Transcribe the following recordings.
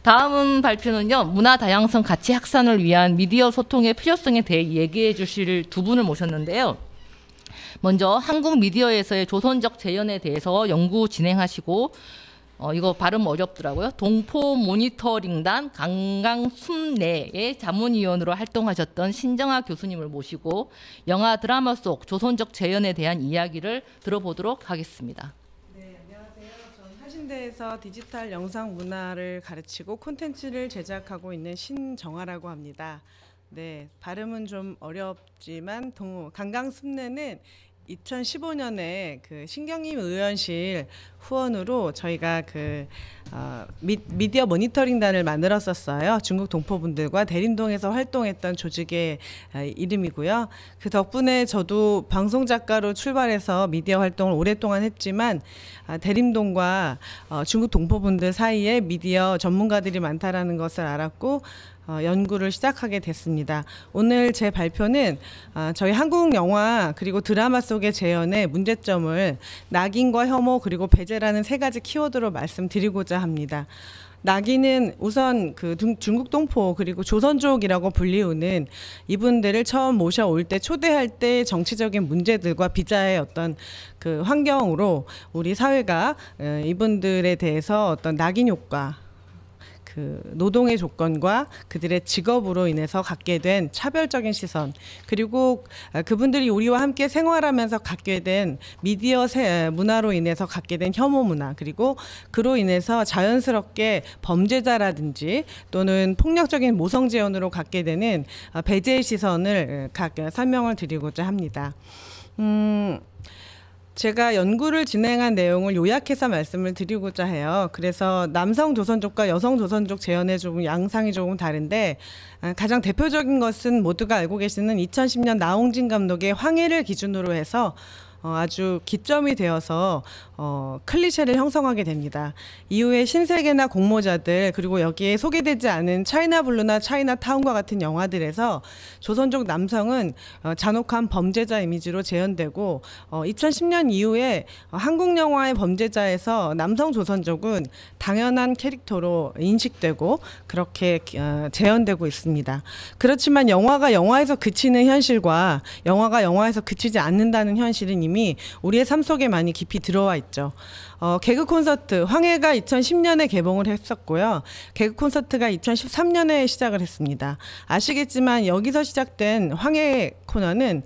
다음 발표는요. 문화 다양성 가치 확산을 위한 미디어 소통의 필요성에 대해 얘기해 주실 두 분을 모셨는데요. 먼저 한국 미디어에서의 조선적 재현에 대해서 연구 진행하시고 이거 발음 어렵더라고요. 동포 모니터링단 강강순례의 자문위원으로 활동하셨던 신정아 교수님을 모시고 영화 드라마 속 조선적 재현에 대한 이야기를 들어보도록 하겠습니다. 네, 안녕하세요. 저는 하신대에서 디지털 영상 문화를 가르치고 콘텐츠를 제작하고 있는 신정아라고 합니다. 네, 발음은 좀 어렵지만 강강순례는 2015년에 그 신경림 의원실 후원으로 저희가 미디어 모니터링단을 만들었었어요. 중국 동포분들과 대림동에서 활동했던 조직의 이름이고요. 그 덕분에 저도 방송 작가로 출발해서 미디어 활동을 오랫동안 했지만 대림동과 중국 동포분들 사이에 미디어 전문가들이 많다라는 것을 알았고 연구를 시작하게 됐습니다. 오늘 제 발표는 저희 한국 영화 그리고 드라마 속의 재현의 문제점을 낙인과 혐오 그리고 배제라는 세 가지 키워드로 말씀드리고자 합니다. 낙인은 우선 중국 동포 그리고 조선족이라고 불리우는 이분들을 처음 모셔올 때 초대할 때 정치적인 문제들과 비자의 어떤 그 환경으로 우리 사회가 이분들에 대해서 어떤 낙인 효과 노동의 조건과 그들의 직업으로 인해서 갖게 된 차별적인 시선, 그리고 그분들이 우리와 함께 생활하면서 갖게 된 미디어 문화로 인해서 갖게 된 혐오 문화, 그리고 그로 인해서 자연스럽게 범죄자라든지 또는 폭력적인 모성 재현으로 갖게 되는 배제의 시선을 설명을 드리고자 합니다. 제가 연구를 진행한 내용을 요약해서 말씀을 드리고자 해요. 그래서 남성 조선족과 여성 조선족 재현의 조금 양상이 조금 다른데 가장 대표적인 것은 모두가 알고 계시는 2010년 나홍진 감독의 황해를 기준으로 해서 아주 기점이 되어서 클리셰를 형성하게 됩니다. 이후에 신세계나 공모자들 그리고 여기에 소개되지 않은 차이나블루나 차이나타운과 같은 영화들에서 조선족 남성은 잔혹한 범죄자 이미지로 재현되고 2010년 이후에 한국 영화의 범죄자에서 남성 조선족은 당연한 캐릭터로 인식되고 그렇게 재현되고 있습니다. 그렇지만 영화가 영화에서 그치는 현실과 영화가 영화에서 그치지 않는다는 현실은 이미 우리의 삶 속에 많이 깊이 들어와 있죠. 개그 콘서트 황해가 2010년에 개봉을 했었고요. 개그 콘서트가 2013년에 시작을 했습니다. 아시겠지만 여기서 시작된 황해 코너는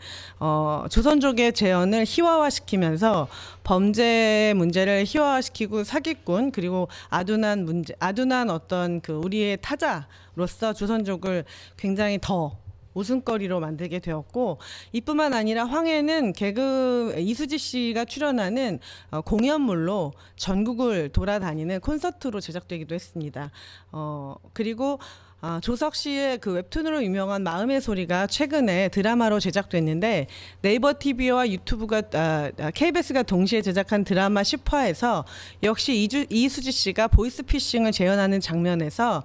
조선족의 재현을 희화화시키면서 범죄 문제를 희화화시키고 사기꾼 그리고 아둔한 어떤 우리의 타자로서 조선족을 굉장히 더 웃음거리로 만들게 되었고, 이뿐만 아니라 황해는 개그 이수지 씨가 출연하는 공연물로 전국을 돌아다니는 콘서트로 제작되기도 했습니다. 그리고 조석 씨의 웹툰으로 유명한 마음의 소리가 최근에 드라마로 제작됐는데 네이버 TV와 유튜브가 KBS가 동시에 제작한 드라마 10화에서 역시 이수지 씨가 보이스피싱을 재현하는 장면에서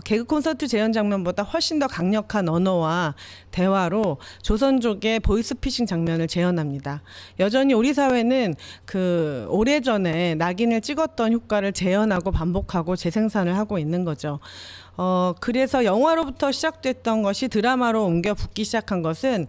개그 콘서트 재현 장면보다 훨씬 더 강력한 언어와 대화로 조선족의 보이스피싱 장면을 재현합니다. 여전히 우리 사회는 오래전에 낙인을 찍었던 효과를 재현하고 반복하고 재생산을 하고 있는 거죠. 그래서 영화로부터 시작됐던 것이 드라마로 옮겨 붙기 시작한 것은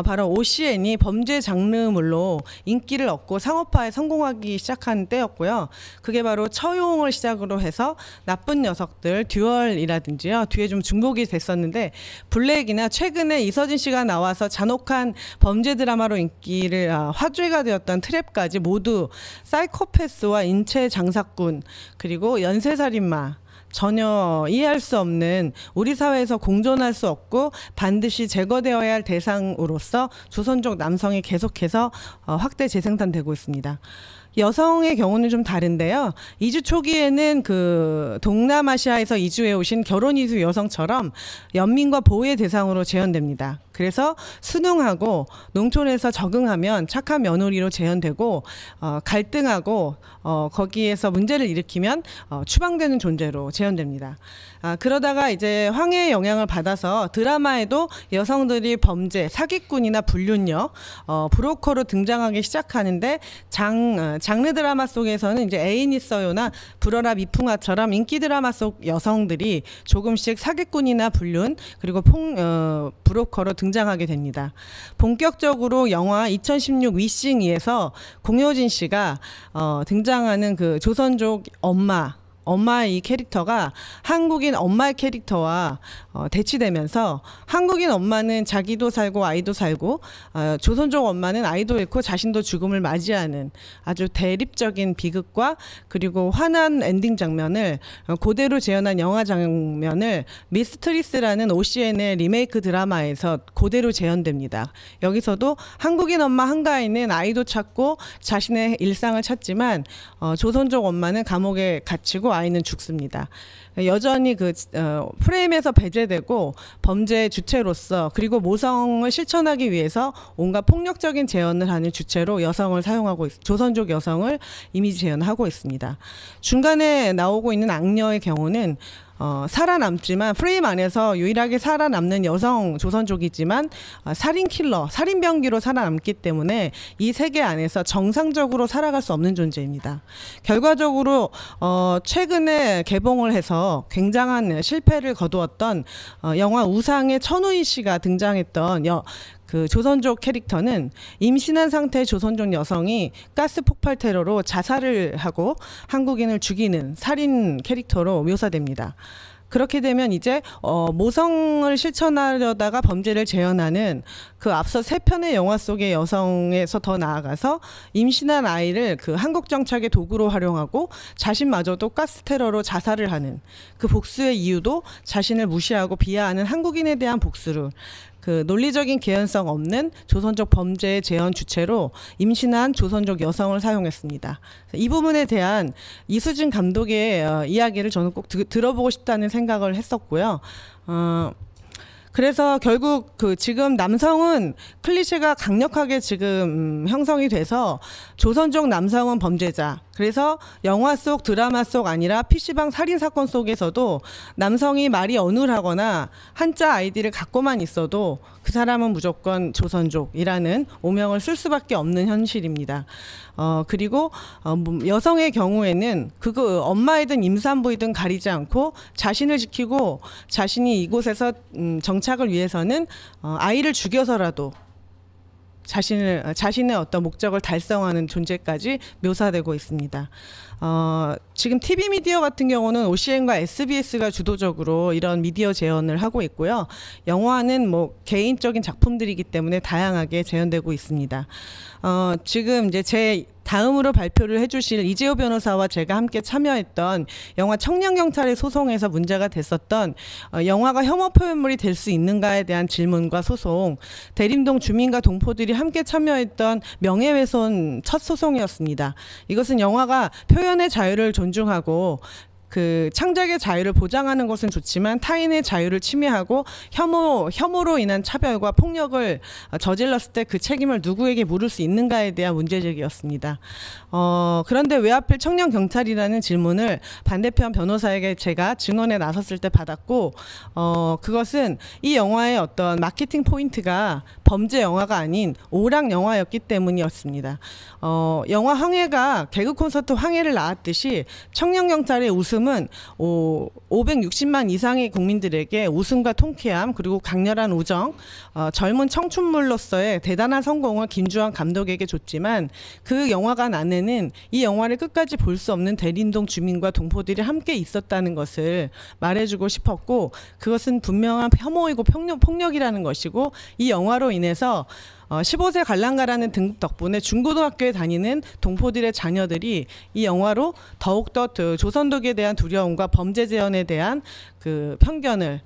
바로 OCN이 범죄 장르물로 인기를 얻고 상업화에 성공하기 시작한 때였고요. 그게 바로 처용을 시작으로 해서 나쁜 녀석들, 듀얼이라든지요. 뒤에 좀 중복이 됐었는데 블랙이나 최근에 이서진 씨가 나와서 잔혹한 범죄 드라마로 인기를 화제가 되었던 트랩까지 모두 사이코패스와 인체 장사꾼 그리고 연쇄살인마 전혀 이해할 수 없는 우리 사회에서 공존할 수 없고 반드시 제거되어야 할 대상으로서 조선족 남성이 계속해서 확대 재생산되고 있습니다. 여성의 경우는 좀 다른데요. 이주 초기에는 동남아시아에서 이주해 오신 결혼 이주 여성처럼 연민과 보호의 대상으로 재현됩니다. 그래서 순응하고 농촌에서 적응하면 착한 며느리로 재현되고 갈등하고 거기에서 문제를 일으키면 추방되는 존재로 재현됩니다. 그러다가 이제 황해의 영향을 받아서 드라마에도 여성들이 범죄, 사기꾼이나 불륜녀, 브로커로 등장하기 시작하는데 장르 드라마 속에서는 이제 애인 있어요나 불어라 미풍아처럼 인기 드라마 속 여성들이 조금씩 사기꾼이나 불륜 그리고 브로커로 등장하게 됩니다. 본격적으로 영화 2016 위싱이에서 공효진 씨가 등장하는 그 조선족 엄마의 이 캐릭터가 한국인 엄마의 캐릭터와 대치되면서 한국인 엄마는 자기도 살고 아이도 살고 조선족 엄마는 아이도 잃고 자신도 죽음을 맞이하는 아주 대립적인 비극과 그리고 환한 엔딩 장면을 그대로 재현한 영화 장면을 미스트리스라는 OCN의 리메이크 드라마에서 그대로 재현됩니다. 여기서도 한국인 엄마 한가인은 아이도 찾고 자신의 일상을 찾지만 조선족 엄마는 감옥에 갇히고 아이는 죽습니다. 여전히 그 프레임에서 배제되고 범죄의 주체로서 그리고 모성을 실천하기 위해서 온갖 폭력적인 재현을 하는 주체로 여성을 사용하고 조선족 여성을 이미지 재현하고 있습니다. 중간에 나오고 있는 악녀의 경우는 살아남지만 프레임 안에서 유일하게 살아남는 여성 조선족이지만 살인킬러, 살인병기로 살아남기 때문에 이 세계 안에서 정상적으로 살아갈 수 없는 존재입니다. 결과적으로 최근에 개봉을 해서 굉장한 실패를 거두었던 영화 우상의 천우희 씨가 등장했던 그 조선족 캐릭터는 임신한 상태의 조선족 여성이 가스 폭발 테러로 자살을 하고 한국인을 죽이는 살인 캐릭터로 묘사됩니다. 그렇게 되면 이제 모성을 실천하려다가 범죄를 재현하는 그 앞서 3편의 영화 속의 여성에서 더 나아가서 임신한 아이를 그 한국 정착의 도구로 활용하고 자신마저도 가스 테러로 자살을 하는 그 복수의 이유도 자신을 무시하고 비하하는 한국인에 대한 복수를 그 논리적인 개연성 없는 조선족 범죄의 재현 주체로 임신한 조선족 여성을 사용했습니다. 이 부분에 대한 이수진 감독의 이야기를 저는 꼭 들어보고 싶다는 생각을 했었고요. 그래서 결국 그 지금 남성은 클리셰가 강력하게 지금 형성이 돼서 조선족 남성은 범죄자. 그래서 영화 속 드라마 속 아니라 PC방 살인사건 속에서도 남성이 말이 어눌하거나 한자 아이디를 갖고만 있어도 그 사람은 무조건 조선족이라는 오명을 쓸 수밖에 없는 현실입니다. 그리고 여성의 경우에는 그거 엄마이든 임산부이든 가리지 않고 자신을 지키고 자신이 이곳에서 정착을 위해서는 아이를 죽여서라도 자신의 어떤 목적을 달성하는 존재까지 묘사되고 있습니다. 지금 TV 미디어 같은 경우는 OCN과 SBS가 주도적으로 이런 미디어 재현을 하고 있고요. 영화는 뭐 개인적인 작품들이기 때문에 다양하게 재현되고 있습니다. 지금 이제 제 다음으로 발표를 해주실 이재호 변호사와 제가 함께 참여했던 영화 청년경찰의 소송에서 문제가 됐었던 영화가 혐오 표현물이 될 수 있는가에 대한 질문과 소송, 대림동 주민과 동포들이 함께 참여했던 명예훼손 첫 소송이었습니다. 이것은 영화가 표현의 자유를 존중하고 그 창작의 자유를 보장하는 것은 좋지만 타인의 자유를 침해하고 혐오로 인한 차별과 폭력을 저질렀을 때 그 책임을 누구에게 물을 수 있는가에 대한 문제제기였습니다. 그런데 왜 하필 청년 경찰이라는 질문을 반대편 변호사에게 제가 증언에 나섰을 때 받았고 그것은 이 영화의 어떤 마케팅 포인트가 범죄 영화가 아닌 오락 영화였기 때문이었습니다. 영화 황해가 개그 콘서트 황해를 낳았듯이 청년 경찰의 웃음은 560만 이상의 국민들에게 웃음과 통쾌함 그리고 강렬한 우정, 젊은 청춘물로서의 대단한 성공을 김주환 감독에게 줬지만 그 영화관 안에는 이 영화를 끝까지 볼 수 없는 대림동 주민과 동포들이 함께 있었다는 것을 말해주고 싶었고 그것은 분명한 혐오이고 폭력이라는 것이고 이 영화로 인해서 15세 관람가라는 등급 덕분에 중고등학교에 다니는 동포들의 자녀들이 이 영화로 더욱더 조선독에 대한 두려움과 범죄 재현에 대한 그 편견을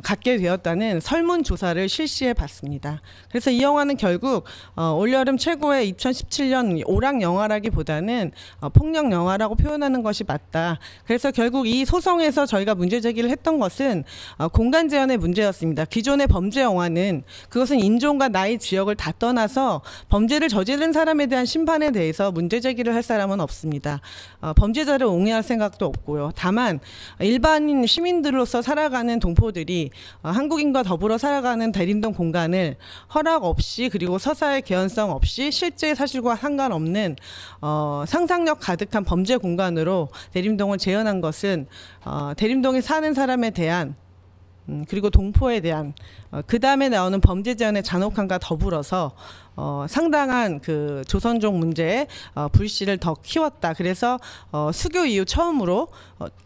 갖게 되었다는 설문조사를 실시해 봤습니다. 그래서 이 영화는 결국 올여름 최고의 2017년 오락 영화라기보다는 폭력 영화라고 표현하는 것이 맞다. 그래서 결국 이 소송에서 저희가 문제 제기를 했던 것은 공간 제한의 문제였습니다. 기존의 범죄 영화는 그것은 인종과 나이, 지역을 다 떠나서 범죄를 저지른 사람에 대한 심판에 대해서 문제 제기를 할 사람은 없습니다. 범죄자를 옹호할 생각도 없고요. 다만 일반인 시민들로서 살아가는 동포들이 한국인과 더불어 살아가는 대림동 공간을 허락 없이 그리고 서사의 개연성 없이 실제 사실과 상관없는 상상력 가득한 범죄 공간으로 대림동을 재현한 것은 대림동에 사는 사람에 대한 그리고 동포에 대한 그 다음에 나오는 범죄 제한의 잔혹함과 더불어서 상당한 그 조선족 문제의 불씨를 더 키웠다. 그래서 수교 이후 처음으로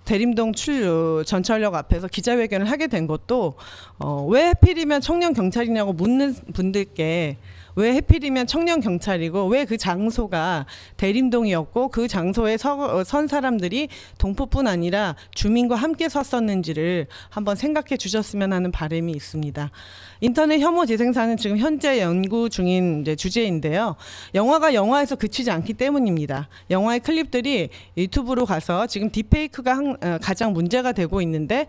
대림동 전철역 앞에서 기자회견을 하게 된 것도 왜 하필이면 청년 경찰이냐고 묻는 분들께 왜 하필이면 청년 경찰이고 왜 그 장소가 대림동이었고 그 장소에 선 사람들이 동포뿐 아니라 주민과 함께 섰었는지를 한번 생각해 주셨으면 하는 바람이 있습니다. 인터넷 혐오 재생산은 지금 현재 연구 중인 이제 주제인데요. 영화가 영화에서 그치지 않기 때문입니다. 영화의 클립들이 유튜브로 가서 지금 딥페이크가 가장 문제가 되고 있는데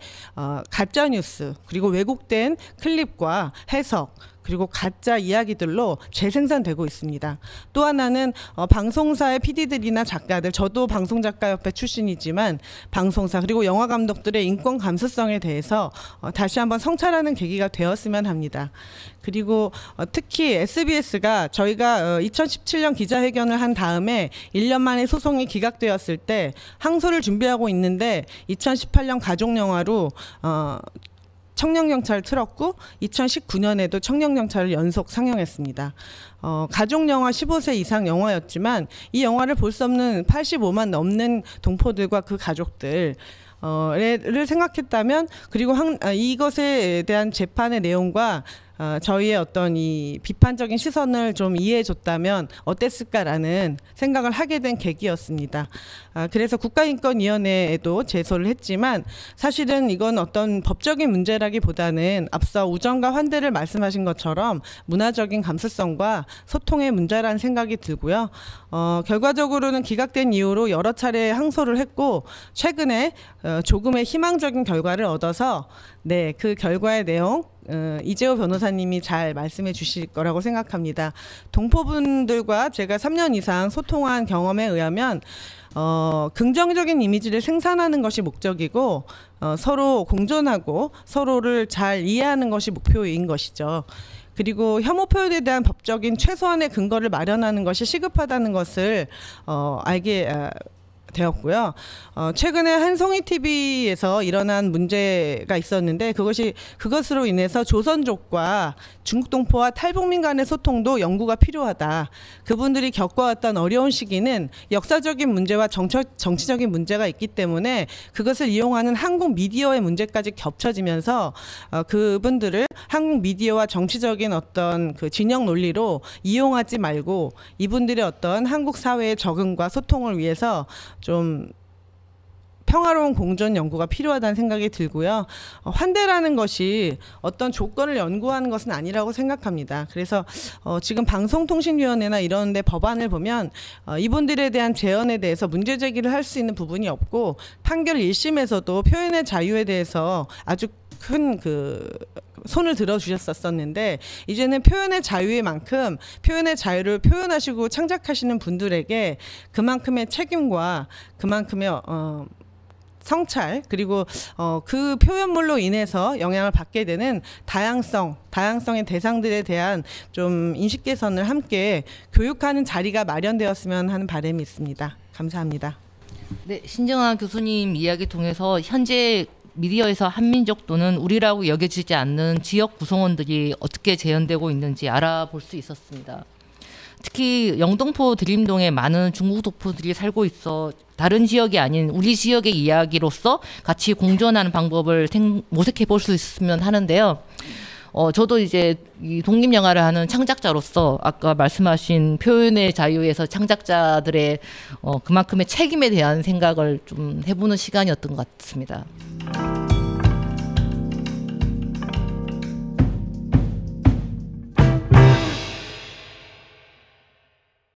가짜 뉴스 그리고 왜곡된 클립과 해석 그리고 가짜 이야기들로 재생산되고 있습니다. 또 하나는 방송사의 PD들이나 작가들, 저도 방송작가협회 출신이지만 방송사 그리고 영화 감독들의 인권 감수성에 대해서 다시 한번 성찰하는 계기가 되었으면 합니다. 그리고 특히 SBS가 저희가 2017년 기자회견을 한 다음에 1년 만에 소송이 기각되었을 때 항소를 준비하고 있는데 2018년 가족영화로 청년경찰을 틀었고 2019년에도 청년경찰을 연속 상영했습니다. 가족영화 15세 이상 영화였지만 이 영화를 볼 수 없는 85만 넘는 동포들과 그 가족들 를 생각했다면 그리고 이것에 대한 재판의 내용과 저희의 어떤 이 비판적인 시선을 좀 이해해줬다면 어땠을까라는 생각을 하게 된 계기였습니다. 그래서 국가인권위원회에도 제소를 했지만 사실은 이건 어떤 법적인 문제라기보다는 앞서 우정과 환대를 말씀하신 것처럼 문화적인 감수성과 소통의 문제라는 생각이 들고요. 결과적으로는 기각된 이후로 여러 차례 항소를 했고 최근에 조금의 희망적인 결과를 얻어서 그 결과의 내용 이재호 변호사님이 잘 말씀해 주실 거라고 생각합니다. 동포분들과 제가 3년 이상 소통한 경험에 의하면 긍정적인 이미지를 생산하는 것이 목적이고 서로 공존하고 서로를 잘 이해하는 것이 목표인 것이죠. 그리고 혐오 표현에 대한 법적인 최소한의 근거를 마련하는 것이 시급하다는 것을 알게 되었고요. 최근에 한송이 TV에서 일어난 문제가 있었는데 그것으로 인해서 조선족과 중국 동포와 탈북민 간의 소통도 연구가 필요하다. 그분들이 겪어왔던 어려운 시기는 역사적인 문제와 정치적인 문제가 있기 때문에 그것을 이용하는 한국 미디어의 문제까지 겹쳐지면서 그분들을 한국 미디어와 정치적인 어떤 그 진영 논리로 이용하지 말고 이분들의 어떤 한국 사회의 적응과 소통을 위해서 좀 평화로운 공존 연구가 필요하다는 생각이 들고요. 환대라는 것이 어떤 조건을 연구하는 것은 아니라고 생각합니다. 그래서 지금 방송통신위원회나 이런 데 법안을 보면 이분들에 대한 재연에 대해서 문제 제기를 할 수 있는 부분이 없고 판결 1심에서도 표현의 자유에 대해서 아주 큰 손을 들어주셨었는데 이제는 표현의 자유의 만큼 표현의 자유를 표현하시고 창작하시는 분들에게 그만큼의 책임과 그만큼의 성찰 그리고 그 표현물로 인해서 영향을 받게 되는 다양성의 대상들에 대한 좀 인식 개선을 함께 교육하는 자리가 마련되었으면 하는 바람이 있습니다. 감사합니다. 네, 신정아 교수님 이야기 통해서 현재 미디어에서 한민족 또는 우리라고 여겨지지 않는 지역 구성원들이 어떻게 재현되고 있는지 알아볼 수 있었습니다. 특히 영등포 드림동에 많은 중국 동포들이 살고 있어 다른 지역이 아닌 우리 지역의 이야기로서 같이 공존하는 방법을 모색해 볼 수 있으면 하는데요. 저도 이제 이 독립영화를 하는 창작자로서 아까 말씀하신 표현의 자유에서 창작자들의 그만큼의 책임에 대한 생각을 좀 해보는 시간이었던 것 같습니다.